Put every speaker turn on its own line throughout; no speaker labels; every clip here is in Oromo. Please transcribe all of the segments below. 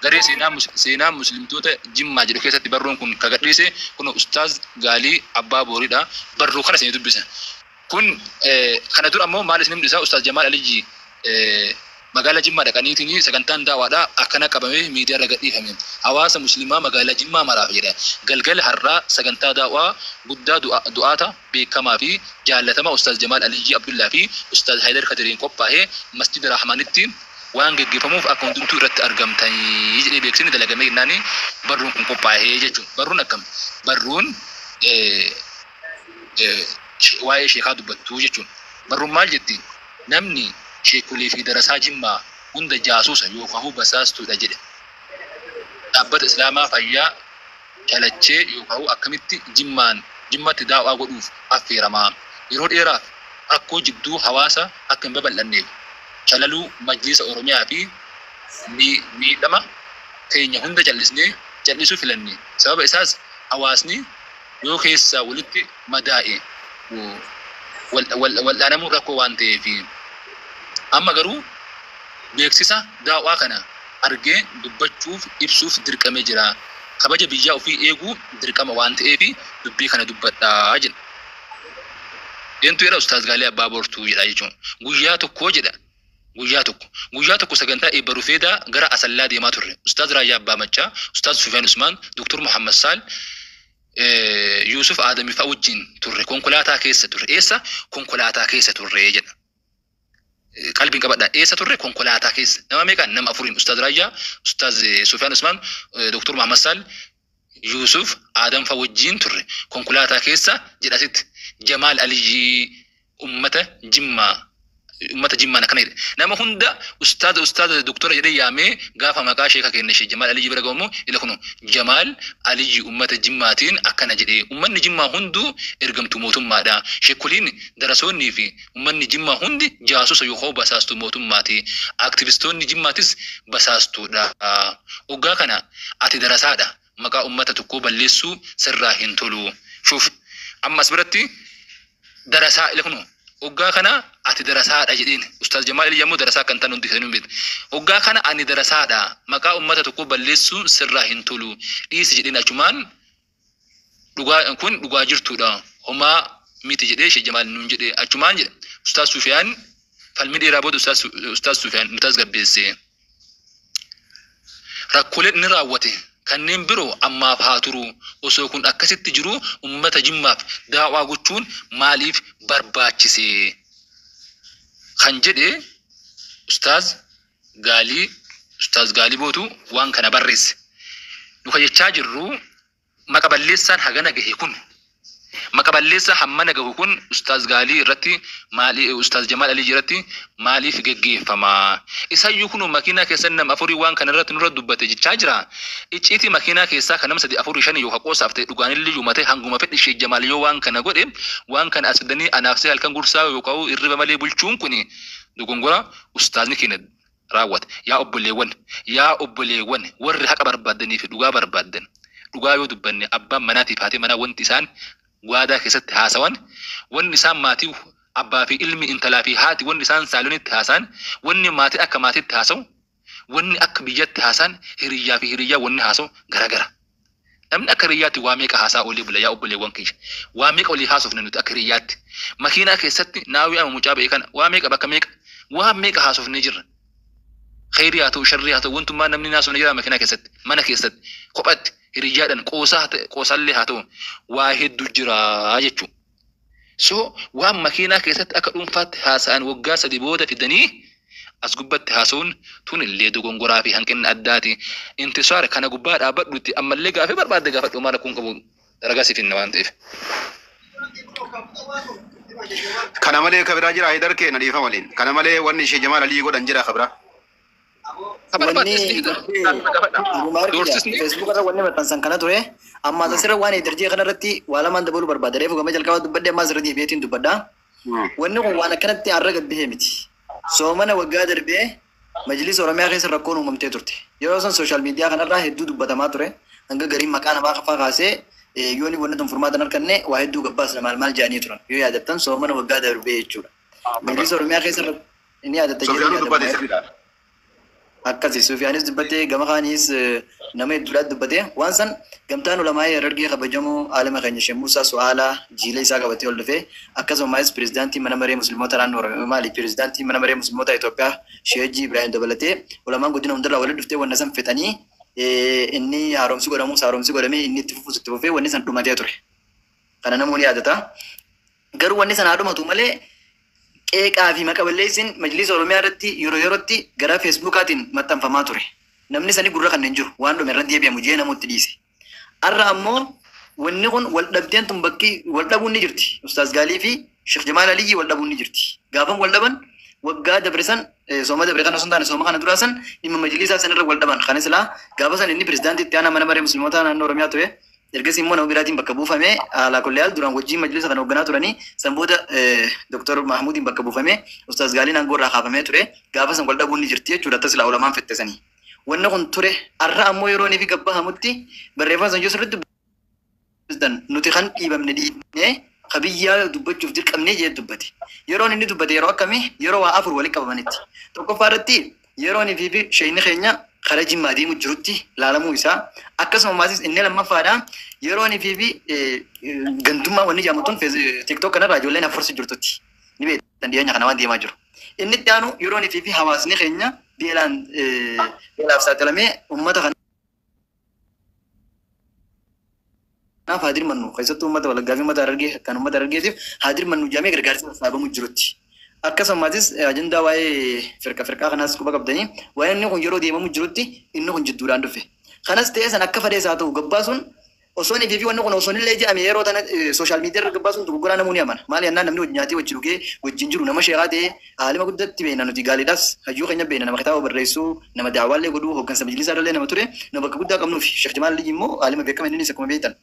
غري سينا مسلم توتا جمع جدو كيسة تبرون كن كغدريسي كن أستاذ غالي أبا بوريدا برو خنا سيدو بيسا كن خنا دور أمو مالس نمدسا أستاذ جمال علي magala jimma da kanitini sagantan dawa da akana kabame media raga ifhamin hawasa muslima magala jimma mara fida galgal harra saganta dawa gudda duata be kama fi jalatama ustaz jamal aliji abdullah fi ustaz haidar khadirin qoppahe masjid rahmanitti waan geggefamuuf akon duntu irratti argamtani yijde beeksini dalagame nani barrun kun qoppahe jechu barrun akam barrun waa'ee sheekhaa dubbattu jechuun barrun maal jetti namni sheekulee fi darasaa jimmaa hunda jaasuusa yookaan basaastuudha jedhe dhaabbata islaamaa fayyaa calachee yookaan akkamitti jimmatti daawaa godhuuf affeeramaa yeroo dheeraaf rakkoo jidduu hawaasa akka hin babal'anneef calaluu majlisa oromiyaa fi miidhama keenya hunda callisuu filanne sababa isaas hawaasni yoo keessaa walitti madaa'e wal'aanamuu rakkoo waan ta'eef amma garuu beeksisa daawaa kana argee dubbachuuf ibsuuf dirqamee jira kabaja biyyaa ofii eeguu dirqama waan ta'eef dubbii kana dubbadhaa jedha eentu jedha ustaaz Gaalii Abbaa Boortuu jedha jechuun guyyaa tokko sagantaa eebba rufeedaa gara Asallaa deemaa turre ustaaz Raayyaa Abbaa Machaa ustaaz Sufyaan Usmaan Dr. Muhammad Saal Yusuf Adami fa'a wajjin turre konkolaataa keessa turre eessa konkolaataa keessa turre jedha qalbiin qabadha eessa turre konkolaataa keessa nama meeqaan nama afuriin ustaaz Raayyaa ustaaz Sufyaan Usmaan Dr. Muhammad Saal Yusuf Adam fa'a wajjin turre konkolaataa keessa jedhasitti Jamaal Aliyyi ummata jimmaa kana nama hunda ustaaz doktora jedhee yaamee gaafa maqaa sheeka kenne shee Jamaal Aliyyi bira gamu ila kunu Jamaal Aliyyi ummata jimmaatiin akkana jedhee ummanni jimmaa hundu ergamtu mootummaadha sheekuliin darasoonni fi ummanni jimmaa hundi jaasusa yoo basaastu mootummaati aktivistoonni jimmaatis basaastuudha oggaa kana ati darasaadha maqaa ummata tokko balleessuu sirraa hin tolu shuuf ammas biratti darasaa ila kunu oggaa kana ati darasaadha jedheen ustaaz Jamaal Aliyyi ammoo darasaa kan tan hundi kennu beet oggaa kana ani darasaadha maqaa ummata tokko balleessuu sirraa hin tolu dhiisi jedheen achumaan dhugaa jirtuudha homaa miti jedhee shee Jamaal nuun jedhee achumaan jedhe ustaaz Sufyaan falmi dheeraa booda ustaaz Sufyaan nutas gabbeesse rakkoolee inni raawwate kanneen biroo ammaaf haa turu osoo kun akkasitti jiru ummata jimmaaf daawaa gochuun maaliif barbaachise kan jedhe ustaaz Gaalii bootu waan kana barreesse nuka jechaa jirru maqa balleessaan hagana gahe kun maqa balleessa hammana gahu kun ustaaz Gaalii irratti ustaaz Jamaal Aliyyi irratti maaliif geggeeffama isayyuu kun makiinaa keessan nama afurii waan kana irratti nurra dubbate jechaa jira icciitii makiinaa keessaa kan nama 3 4 5 yoo haqoosaaf ta'e dhugaanillee yoo mate hanguma fedhi shee Jamaal yoo waan kana godhe waan kana asdanii anaafsee halkan gursaa yoo qabu irriba malee bulchuun kun dogongora ustaazni keenya raawwate yaa obboleewwan warri haqa barbaadanii fi dhugaa barbaadan dhugaa yoo dubbanne abbaan manaatiif haati manaa wanti isaan waadaa keessatti haasawan wanni isaan maatii abbaa fi ilmi intalaa fi haati wanni isaan saalonitti haasan wanni maatii akka maatiitti haasawu wanni akka biyyatti haasan hiriyyaa fi hiriyyaa wanni haasawu garagara namni akka hiriyyaatti waa meeqa haasaa olii bula yaa obboleewwan keenya waa meeqa olii haasofne nuti akka hiriyyaatti makiinaa keessatti naawii ama mucaa ba'e kana waa meeqa bakka meeqa waa meeqa haasofne jirra khayrii haa ta'u sharrii haa ta'u wantummaa namni naasofne jira makiinaa keessatti mana keessatti kophatti hiriyyaadhaan qoosaallee haa ta'u waa hedduu jira jechuudha. So waan makiinaa keessatti akka dhuunfaatti haasa'an waggaa 3 booda fidanii as gubbatti haasa'uun tun illee dogongoraa fi hanqinna addaati. Intisaar kana gubbaa dhaabbadhutti ammallee gaafii barbaadde gaafadhu maal kun qabu ragaa sifinna waan ta'eef.
Kana malee kabiraa jira Haydar keenya dhiifa waliin. Kana malee wanni ishee Jamaal Aliyyi godhan jira kabiraa.
Facebook irra wanni maxxansan kana ture amma asirra waan darjee kana irratti waa lamaan dabaluu barbaada reefu gama jalqaba dubbadde amma asirratti beetiin dubbadda wanni kun waan akkanatti arra gabbihee miti soomana waggaa darbee majlis oromiyaa keessa rakkoon uumamtee turte yeroo san sooshaal miidiyaa kanarraa hedduu dubbatamaa ture hanga gariin maqaa namaa qafaa kaasee yooni wanni tun furmaatan harkanne waa hedduu gabbaas maal jedhanii turan yoo yaadattan soomana waggaa darbee jechuudha majlis oromiyaa keessa inni yaadatta jedhanii akkasi Sufyaanis dubbatee gama kaanis nama hedduudhaatti dubbatee waan san gamtaan ulamaa ergee kabajamoo aalama keenya Sheekh Muusaa Su'aalaa jiila isaa qabatee ol dhufee akkasumas pirezidaantii mana maree musliimotaa naannoo Oromiyaa maali pirezidaantii mana maree musliimotaa Itoophiyaa Sheekh Ibrahim dabalatee ulamaan godina hundarraa walitti dhuftee wanna san fixanii inni haaromsi godhamee inni itti fufee wanni san dhumatee ture. Kana namoonni yaadata. Garuu wanni san haa dhumatu malee qeeqaa fi maqaballeessin majlisa Oromiyaa irratti yeroo yerootti gara feesbuukaatiin maxxanfamaa ture. Namni sani gurra kanneen jiru waan dhume irratti deebi'amu jee namooti dhiise. Har'a ammoo wanni kun wal dhabdeen tun bakki wal dhabuun ni jirti. Ustaaz Gaalii fi Sheekh Jamaal Aliyyi wal dhabuun ni jirti. Gaafan wal dhaban waggaa dabre san sooma dabre kana osoo hin taane sooma kana duraa san dhimma majlisaa sanirra wal dhaban. Kanis laa gaafa san inni pirezidaantii itti aanaa mana maree musliimotaa naannoo Oromiyaa ture. Ergasii immoo nama biraatiin bakka buufamee haala kolleeyyaal duraan wajjin majlisa kana hoogganaa turanii san booda Dr. Mahmuudiin bakka buufamee Ustaaz Gaaliin aangoo irraa kaafamee ture gaafa san wal dhabuun ni jirti jechuudha tasilaa ulamaan fettasanii. Wanni kun ture har'a ammoo yeroo inni fi gabbahamutti barreeffama san sirriitti nuti kan dhiibamne dhiibnee kabiyyaa dubbachuuf dirqamnee jee dubbate. Yeroon inni dubbate yeroo akkamii yeroo waa afur walitti qabamanitti. Tokkoffaa irratti yeroo inni fi sheeyni keenya karaa jimmaa deemu jirutti laalamuu isaa akkasumas inni lammaffaadha yeroo inni fi gantummaa wanni jaamatuun TikTok kanarraa ijoolleen afursi jirtutti ni beektan dhiyeenya kana waan deemaa jiru. Inni itti aanu yeroo inni fi hawaasni keenya beelaaf saaxilamee uummata kanaaf haadir mannu keessattuu uummata walaggaa fi uummata Harargee kan uummata Harargeetiif haadir mannu jaamee gargaarsa sassaabamuu jirutti. Akkasumas ajandaa waa'ee firqaa kanaas quba qabdanii waa'ee inni kun yeroo deemamu jirutti inni kun jidduudhaan dhufe. Kanas ta'ee san akka fadhees haa ta'u gabbaasuun osoo inni fi wanni kun osoo illee jedhame yeroo tana sooshaal miidiyaa irra gabbaasuun dogoggoraa namoonni amana. Maali yennaan namni wajjin nyaatee wajjin dhugee wajjin jiru nama sheekaa ta'ee haalima guddatti beena nuti gaaliidhaas hayyuu keenya beena nama kitaaba barreessuu nama daawwaallee godhuu hooggansa majlisaa irrallee nama ture nama bakka guddaa qabnuuf Sheekh Jamaal Aliyyi immoo haalima beekama inni akkuma beektan.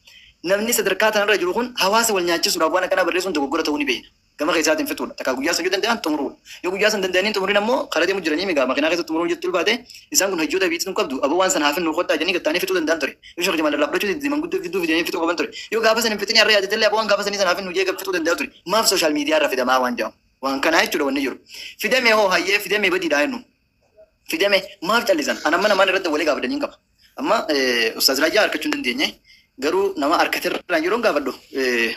Namni sadarkaa tanarra jiru kun hawaasa wal nyaachisuudhaaf waan akkanaa barreessuun dogoggora ta'uu ni beekna. Gama keessaatiin fixuudha. Takka guyyaa san yoo danda'an xumuruudha. Yoo guyyaa san danda'anii xumuriin ammoo karaa deemu jiranii migaa makiinaa keessatti xumuruun jettu ulfaate isaan kun hayyoota biitti nu qabdu aboo waan sana haafin nu qottaa jedhanii gattaanii fixuu danda'an ture. Yoo Sheekh Jamaal irraa fudhachuu didiman guddoo fidduu fidanii fixuu qaban ture. Yoo gaafa san hin fixinii har'a yaadatillee aboo waan gaafa sanii sana haafin nu jee fixuu danda'a ture. Maaf sooshaal miidiyaa irra fidamaa waan jedhamu. Waan kanaa jechuudha wanni jiru. Fidame hoo hayyee fidame badiidhaa jennu. Fidame maaf callisan anamma namaan irratti walii gaafadanii qaba. Amma Ustaaz Raajaa harkachuu hin dandeenye. Garuu nama harkatirraa yeroo gaafadhu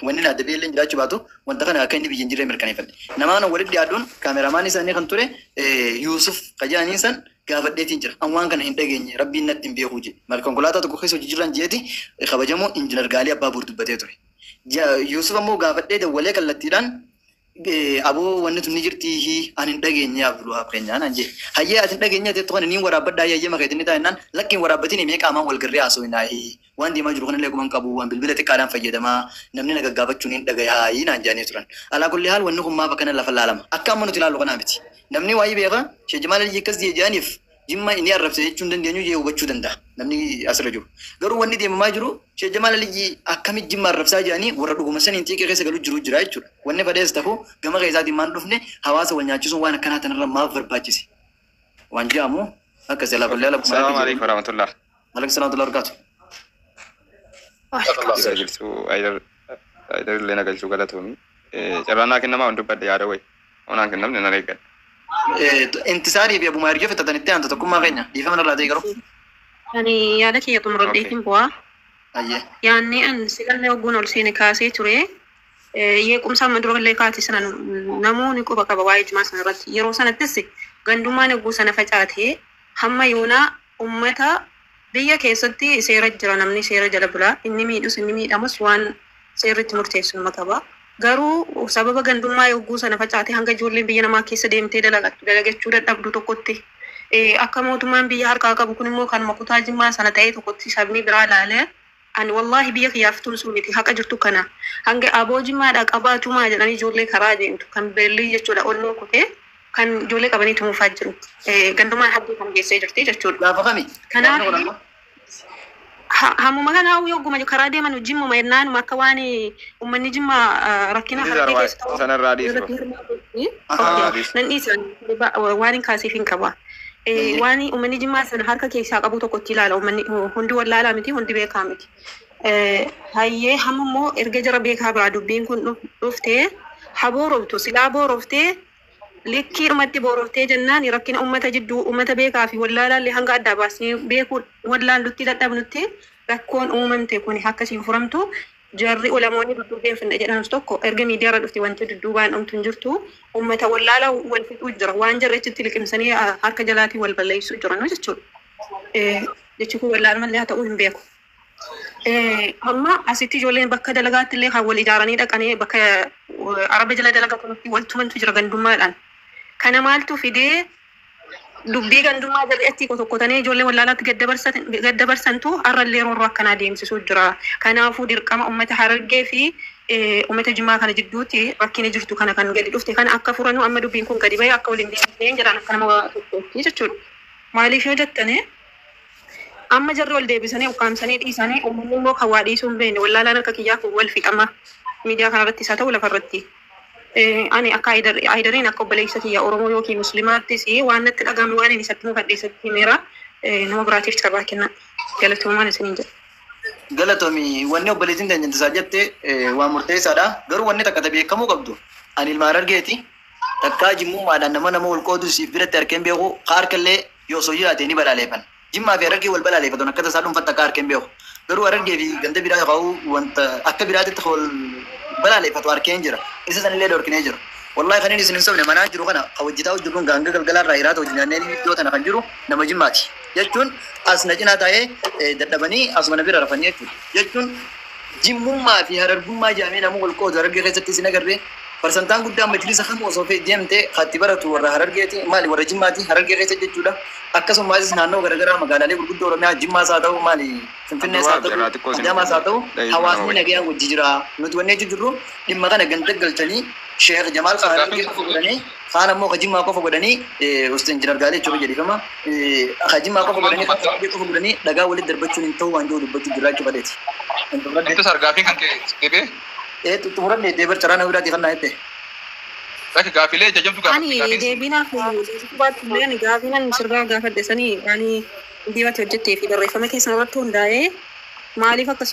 wanni na adda illee jiraachuu baatu wanta kana akka inni biyyin jiree mirkaneeffadhe. Namaan walitti dhiyaaduun kaameramaan isaanii kan ture Yuusuf Qajaanii san gaafadheetiin jira. An waan kana hin dhageenye rabbiin natti hin beekuu jedhe. Mali konkolaataa tokko keessa hojii jiran jeeti kabajamoo injinar Gaalii Abbaa Buur dubbatee ture. Yuusuf ammoo gaafadhee dawwalee kallattiidhaan aboo wanni tun ni jirtii an hin dhageenye abduu keenyaan an jedhe. Hayyee ati hin dhageenye ati tokko niin waraabbadhaa hayyee makeetiin taa'inaan lakkiin waraabbatiin himee qaamaan wal garree haasawinaa waan deemaa jiru kanallee kuman qabu waan bilbila xiqqaadhaan fayyadamaa namni na gaggaafachuun hin dhagayaa naan jedhanii turan. Alaa kulli haal wanni kun maaf akkana lafa laalama. Akka amma nuti ilaallu kanaa miti. Namni waa'ee beeka Sheekh Jamaal Aliyyi akkas jedhaniif jimma inni arrabse jechuun dandeenyu jee hubachuu danda'a. Namni asirra jiru. Garuu wanni deemamaa jiru Sheekh Jamaal Aliyyi akkamitti jimma arrabsaa jedhanii warra dhuguma saniin xiiqee keessa galuu jiru jira jechuudha. Wanni fadhees ta'u gama keessaatiin maan dhufne hawaasa wal nyaachisuun waan akkanaa tanarra maaf barbaachise. Waan jedhamu akkas jalaa ballee ala.
Salaamu alaikum warahmatullah.
Alaikum salaam wa rahmatullahi.
Aidar illee nagalchuu galatoomii. Carraanaa kennamaa hundi badde yaada wayi. Onaan kennamne nan eeggadha.
Intisaarii fi Abumaa Ergee fixatanitti aanta tokkummaa keenya dhiifama narraa ta'e garuu.
Ani yaada kiyya xumuradheetiin bu'aa. Yaanni an sigallee ogguun ol seene kaasee ture. Yeequmsaa madurallee kaate sana namoonni quba qaba waa'ee jimaa sana irratti. Yeroo sanattis gandummaan egguu sana facaatee hamma yoonaa uummata biyya keessatti seera jira namni seera jala bulaa inni miidhus inni miidhamus waan seerritti murteessu nama qaba. Garuu sababa gandummaa egguu sana facaatee hanga ijoolleen biyya namaa keessa deemtee dalagachuu dadhabdu tokkotti akka mootummaan biyya harkaa qabu kun immoo kan kutaa Jimmaa sana ta'ee tokkotti sabni biraa ilaalee ani wallahi biyya kiyyaaf tumsuu miti haqa jirtu kana hanga aboo Jimmaadhaa qabaatumaa jedhanii ijoollee karaa deemtu kan beellii jechuudha onnoo kutee kan ijoollee qabanii tumuufaa jiru. Gandummaan haddii kan geessee jirti jechuudha.
Gaafa kami?
Kanaaf hammuma kana yogguma karaa deeman Jimmuma ennaan akka waan uummanni Jimmaa rakkina harkee keessa ta'u.
Sanarraa dhiisu.
Nan dhiisan waan hin kaasiif hin qaba. Waan uummanni Jimmaa sana harka keessaa qabu tokkotti ilaala uummanni hundi wallaalaa miti hundi beekaa miti. Hayyee hammammoo erga jara beekaa biraa dubbiin kun dhuftee haboo roobtu silaa boo rooftee likkii dhumatti booroftee jennaan rakkina uummata jidduu uummata beekaa fi wallaalaallee hanga adda baasnee beekuu wallaallutti dadhabnutti rakkoon uumamte kun akkasiin furamtu jarri ulamoonni dudduubeen finna jedhamus tokko erga miidiyaarra dhufti wanti dudduubaan dhumtu hin jirtu uummata wallaala wal fixuu jira waan jarrechitti liqimsanii harka jalaatii wal balleessuu jiran jechuudha. Jechi kun wallaala mallee haa ta'uu hin beeku. Amma asitti ijoolleen bakka dalagaatti illee kan wal ijaaranii dhaqanii bakka araba jala dalagaa kunutti waltumantu jira gandummaadhaan. Kana maaltu fidee dubbii gandummaa jalatti tokkotanii ijoollee wallaalaatti gaddabarsantu har'allee roorroo akkanaa deemsisuu jira. Kanaafuu dirqama uummata Harargee fi uummata Jimmaa kana jidduutti rakkina jirtu kana kan gadi dhufte kana akka furanu amma dubbiin kun gadi bahee akka waliin deemnee jiran akka nama tokkotti jechuudha. Maaliif yoo jettanii amma jarri wal deebisanii ukkaamsanii dhiisanii uummanni immoo kan waa dhiisuu hin beekne wallaalaan akka kiyyaaf wal fixama miidiyaa kanarratti isaa ta'u lafarratti. Ani akka aydariin akka obboleessa kiyya Oromoo yookiin Muslimaattis waan natti dhagahame waan inni isatti mufadheessatti himeera nama biraatiif carraa kenna galatoomaan isiniin jedha.
Galatoomi wanni obboleettiin teenyantisaa jette waan murteessaadha. Garuu wanni takka beekamuu qabdu ani ilma Harargeeti takkaa jimmummaadhaan nama wal qoodu siif biratti harkeen beeku harkallee yoo soo jiraate ni balaaleeffan. Jimmaa fi Harargee wal balaaleeffatan akka tasaa dhuunfatti akka harkeen beeku. Garuu Harargee fi ganda biraa qabu wanta akka biraatitti wal balaaleeffatu harkeen jira. Isa sanillee dhorkinee jira. Wallahi kan inni isin hin sobne manaa jiru kana hawwajitaa hojjetuun gaanga galgalaarraa hiraata hojjennee iddoo tana kan jiru nama Jimmaati. Jechuun as na cinaa taa'ee dadhabanii asuma na bira rafanii jechuudha. Jechuun jimmummaa fi harargummaa jaamee nama wal qoodu Harargee keessatti isin agarree parsantaan guddaan majlisa kam osoo deemtee katti baratu warra Harargeeti maali warra Jimmaati Harargee keessa jechuudha. Akkasumas naannoo garaagaraa magaalaalee gurguddoo Oromiyaa Jimmaas haa ta'u maali Finfinnees haa ta'u Adaamas haa ta'u hawaasni nagayaan wajji jira. Nuti wanni jirru dhimma kana ganda galchanii Sheekh Jamaal kan Harargee qofa godhanii kaan ammoo kan Jimmaa qofa godhanii Ustaz Injinar Gaalee jechuudha jedhama. Kan Jimmaa qofa godhanii kan Harargee qofa godhanii dhagaa walitti darbachuun hin ta'u waan jiru dubbachuu jiraachu badeeti.
Intu sargaafiin kan kee
Tumuran deebar caraan biraati kan naayette.
Laki gaafilee jajamtu
gaafilee. Ani deebinaaf gaafinan sirraa gaafadhe sanii ani dibata hojjettee fi barreeffama keessan irratti hundaa'ee maaliif akkas